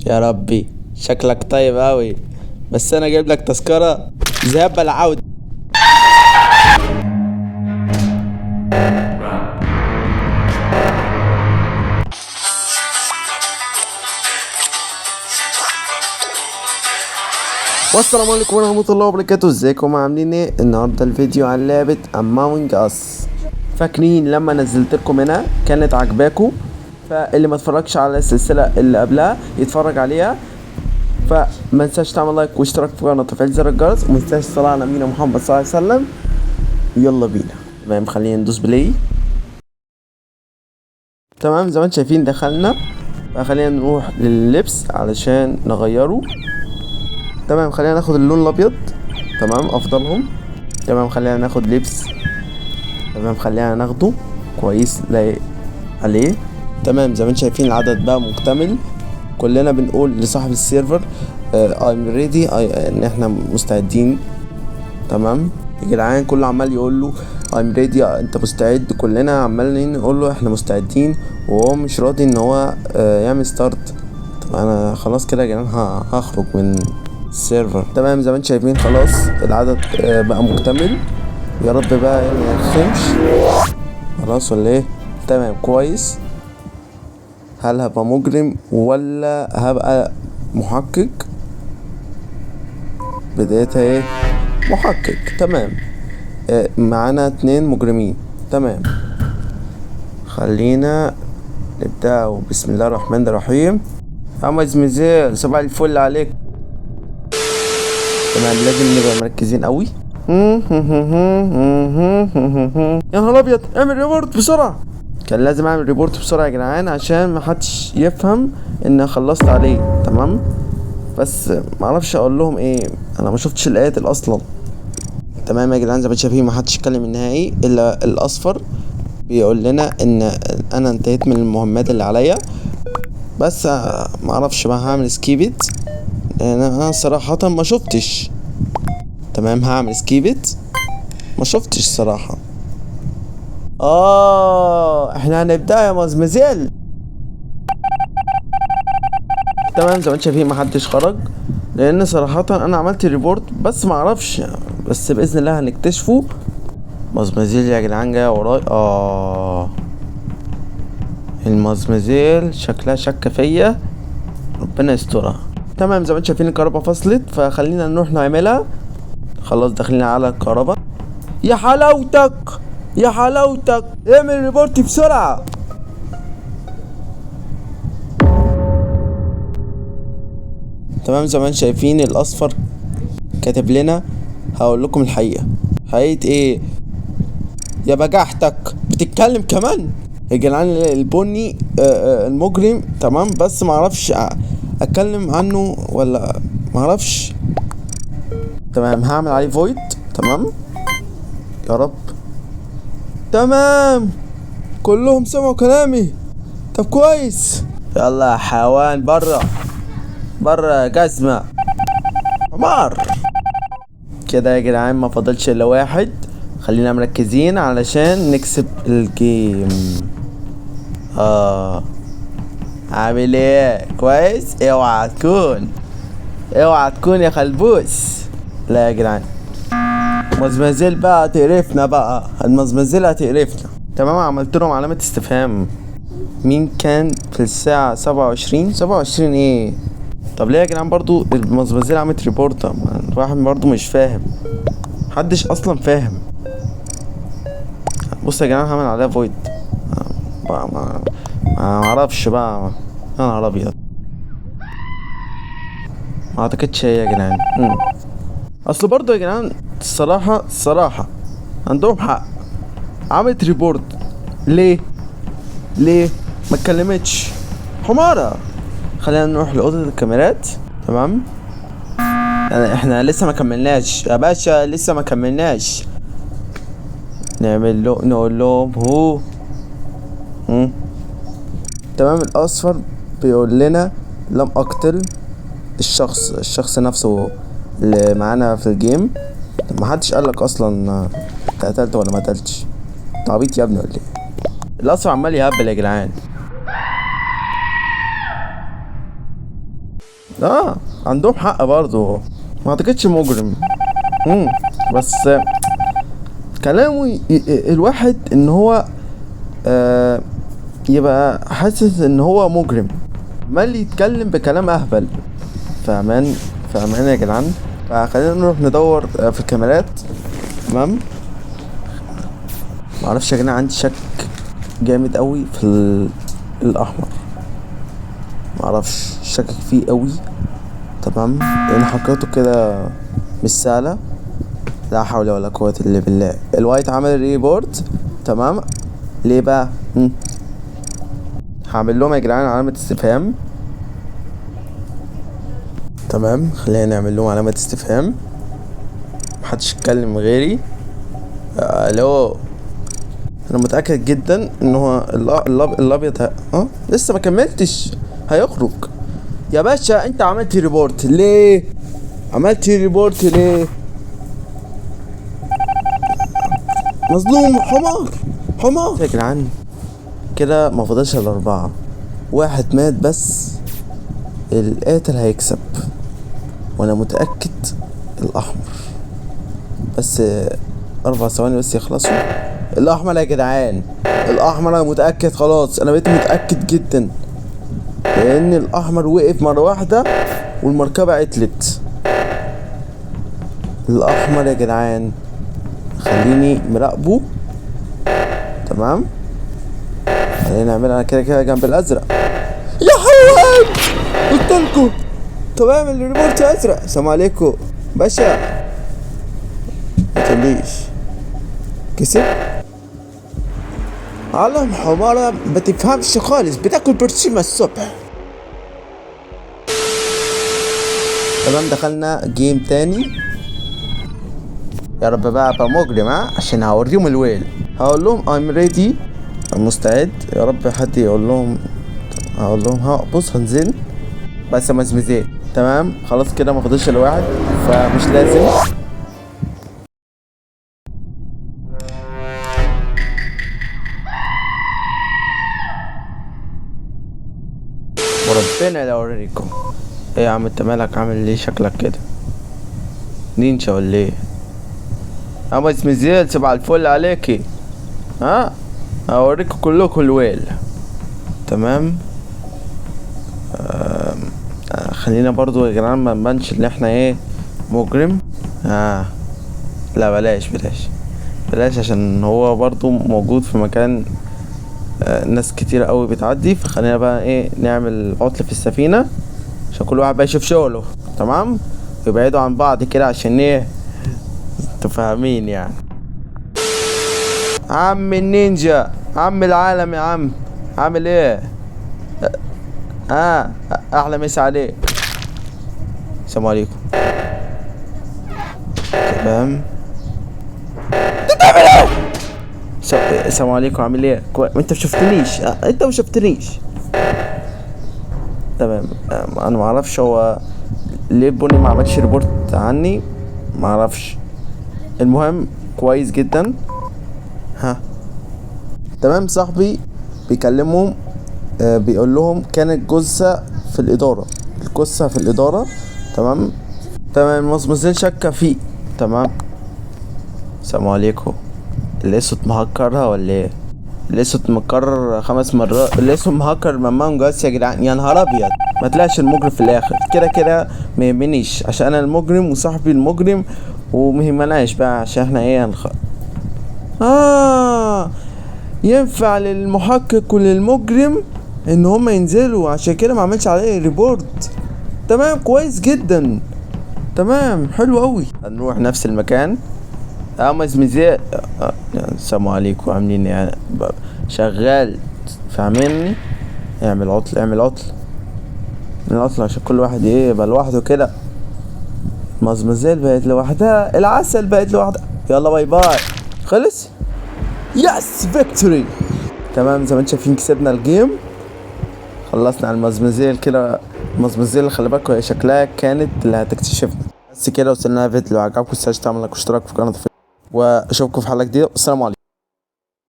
يا ربي شكلك طيب اوي، بس انا جايب لك تذكرة ذهاب العودة. والسلام عليكم ورحمة الله وبركاته. ازيكم عاملين ايه؟ النهارده الفيديو عن لعبة امونج اس. فاكرين لما نزلت لكم هنا كانت عجباكم؟ فاللي ما اتفرجش على السلسلة اللي قبلها يتفرج عليها. فما تنساش تعمل لايك واشتراك في القناة وتفعيل زر الجرس، وما تنساش الصلاة على نبينا محمد صلى الله عليه وسلم. يلا بينا. تمام، خلينا ندوس بلاي. تمام، زي ما انتم شايفين دخلنا. فخلينا نروح لللبس علشان نغيره. تمام، خلينا ناخد اللون الابيض. تمام، افضلهم. تمام، خلينا ناخد لبس. تمام، خلينا ناخده كويس لايق عليه. تمام، زي ما انتم شايفين العدد بقى مكتمل. كلنا بنقول لصاحب السيرفر I'm ready ان احنا مستعدين. تمام يا جدعان، كله عمال يقول له I'm ready انت مستعد. كلنا عمالين نقول له احنا مستعدين، وهو مش راضي ان هو يعمل ستارت. طب انا خلاص كده يا جدعان هخرج من السيرفر. تمام، زي ما انتم شايفين خلاص العدد بقى مكتمل. يا رب بقى ما يرخمش. خلاص ولا ايه؟ تمام كويس. هل هبقى مجرم ولا هبقى محقق؟ بدايتها ايه؟ محقق. تمام، معانا 2 مجرمين. تمام، خلينا نبدأ بسم الله الرحمن الرحيم. عمز مزيل صباح الفل عليك. تمام، لازم نبقى مركزين قوي. يا نهار ابيض، اعمل ريبورت بسرعه. كان لازم اعمل ريبورت بسرعه يا جدعان عشان محدش يفهم ان خلصت عليه. تمام، بس معرفش اقول لهم ايه، انا ما شفتش القاتل اصلا. تمام يا جدعان، زي ما شايفين محدش اتكلم النهائي الا الاصفر. بيقول لنا ان انا انتهيت من المهمات اللي عليا، بس معرفش بقى هعمل سكيبت. انا صراحه ما شفتش. تمام، هعمل سكيبت. ما شفتش صراحه. احنا هنبدأ يا مزمزيل. تمام، زي ما انتم شايفين محدش خرج، لان صراحة انا عملت ريبورت بس معرفش. بس باذن الله هنكتشفه. مزمزيل يا جدعان جايه وراي. المزمزيل شكلها شك فيا، ربنا يسترها. تمام، زي ما انتم شايفين الكهرباء فصلت، فخلينا نروح نعملها. خلاص داخلين على الكهرباء. يا حلاوتك يا حلاوتك، اعمل ريبورت بسرعة. تمام، زي ما انتم شايفين الاصفر كاتب لنا هقول لكم الحقيقة. حقيقة ايه يا بجاحتك؟ بتتكلم كمان يا جدعان. البني المجرم. تمام، بس معرفش اتكلم عنه ولا معرفش. تمام، هعمل عليه فويد. تمام يا رب. تمام، كلهم سمعوا كلامي. طب كويس. يلا يا حيوان برا برا يا جزمة حمار. كده يا جدعان ما فاضلش الا واحد. خلينا مركزين علشان نكسب الجيم. عامل ايه؟ كويس. اوعى تكون يا خلبوس. لا يا جدعان، مزمزيل بقى تقرفنا بقى. المزمزيل هتقرفنا. تمام، عملت لهم علامة استفهام. مين كان في الساعة 27 ايه؟ طب ليه يا جدعان برضو المزمزيل عملت ريبورت؟ الواحد برضو مش فاهم، محدش اصلا فاهم. بص يا جدعان، هعمل عليها فويد. ما اعرفش بقى. يا نهار ابيض، ما اعتقدش هي يا جدعان. اصل برضو يا جدعان الصراحة عندهم حق. عملت ريبورت ليه ما اتكلمتش؟ حمارة. خلينا نروح لأوضة الكاميرات. تمام، يعني احنا لسه ما كملناش يا باشا، لسه ما كملناش. نقول لهم هو تمام. الاصفر بيقول لنا لم اقتل الشخص نفسه اللي معانا في الجيم. ما حدش قالك اصلا انت قتلت ولا ما قتلتش؟ تعبيط يا ابني ولا ايه؟ الاصفر عمال يهبل يا جدعان. اه عندهم حق برضه، ما اعتقدش مجرم. بس كلامه الواحد ان هو يبقى حاسس ان هو مجرم، مال يتكلم بكلام اهبل. فاهمان فاهمان يا جدعان. فخلينا نروح ندور في الكاميرات. تمام. معرفش يا جدعان، عندي شك جامد قوي في الاحمر، معرفش شاكك فيه قوي. تمام، لان حركاته كده مش سهله. لا حول ولا قوه الا بالله. الوايت عمل ريبورت. تمام. ليه بقى؟ هعمل لهم يا جدعان علامه استفهام. تمام، خلينا نعمل لهم علامه استفهام. محدش يتكلم غيري. الو. انا متاكد جدا ان هو الابيض لسه ما كملتش، هيخرج. يا باشا انت عملت ريبورت ليه؟ عملت ريبورت ليه؟ مظلوم. حمار يا جدعان. كده ما فضلش الا 4، واحد مات بس. القاتل هيكسب، وانا متاكد الاحمر. بس 4 ثواني بس يخلصوا. الاحمر يا جدعان، الاحمر. انا متاكد خلاص، انا بقيت متاكد جدا، لان الاحمر وقف مره واحده والمركبه عطلت. الاحمر يا جدعان، خليني مراقبه. تمام، خلينا نعملها كده جنب الازرق. يا حيوان قلتلكوا. طب اعمل ريبورت ازرق. السلام عليكم باشا. ما تقوليش كسب. علم حمارة ما تفهمش خالص، بتاكل برسيمة الصبح. تمام، دخلنا جيم تاني. يا رب بقى ابقى مجرم عشان هوريهم الويل. هقول لهم I'm ready، مستعد. يا رب حد يقول لهم. هقول لهم بص هنزل بس مزمزين. تمام خلاص كده ما فاضلش الا واحد، فمش لازم. وربنا لو اوريكم. ايه يا عم انت مالك عامل ليه شكلك كده؟ نينجا ولا ايه؟ اما اسمي زياد، صباح الفل عليكي. هوريكم كلكم الويل. تمام. خلينا برضو يا جدعان ما نبانش ان احنا ايه مجرم. لا بلاش عشان هو برضو موجود في مكان ناس كتير قوي بتعدي. فخلينا بقى ايه نعمل عطل في السفينة عشان كل واحد بقى يشوف شغله. تمام، يبعدوا عن بعض كده عشان ايه انتوا فاهمين يعني. عم النينجا، عم العالم يا عم، عامل ايه؟ احلى مسا عليك. السلام عليكم. تمام. السلام عليكم، عامل ايه؟ انت مشفتنيش. انت مشفتنيش. تمام. انا معرفش هو ليه بوني ما عملش ريبورت عني، معرفش. المهم كويس جدا. تمام. صاحبي بيكلمهم بيقول لهم كانت جثة في الإدارة. الجثة في الإدارة. تمام. المصمزين شكة فيه. تمام. السلام عليكم. الاسود مهكرها ولا ايه؟ الاسود مكرر 5 مرات. الاسود مهكر ممام جاس يا جدعان. يا نهار ابيض، ما طلعش المجرم في الاخر. كده ما يهمنيش عشان انا المجرم وصاحبي المجرم، ومهمناش بقى عشان احنا ايه ينفع للمحقق وللمجرم ان هما ينزلوا، عشان كده ما عملش عليه ريبورت. تمام كويس جدا. تمام حلو قوي. هنروح نفس المكان. مزمزية. السلام عليكم، عاملين يعني شغال فاهميني. اعمل عطل عشان كل واحد ايه يبقى لوحده كده. مزمزيل بقت لوحدها، العسل بقت لوحدها. يلا باي باي. خلص. يس فيكتوري. تمام زي ما انتم شايفين كسبنا الجيم. خلصنا على المزمزيل كده. المزمزيل خلي بالكوا هي شكلها كانت اللي هتكتشفنا. بس كده وصلنا الفيديو. لو عجبكم متنساش تعملوا اشتراك في قناة واشوفكم في حلقة جديدة. السلام عليكم.